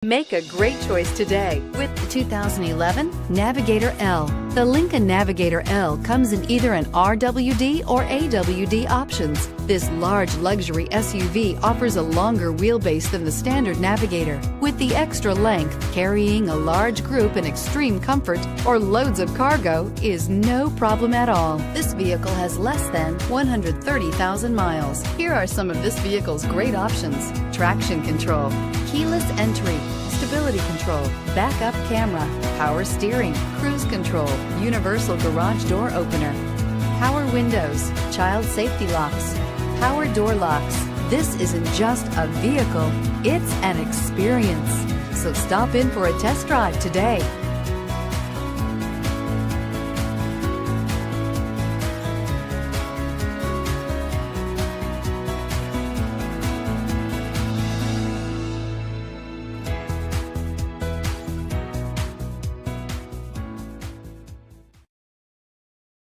Make a great choice today with the 2011 Navigator L. The Lincoln Navigator L comes in either an RWD or AWD options. This large luxury SUV offers a longer wheelbase than the standard Navigator. With the extra length, carrying a large group in extreme comfort or loads of cargo is no problem at all. This vehicle has less than 130,000 miles. Here are some of this vehicle's great options: traction control, keyless entry, stability control, backup camera, power steering, cruise control, universal garage door opener, power windows, child safety locks, power door locks. This isn't just a vehicle, it's an experience. So stop in for a test drive today.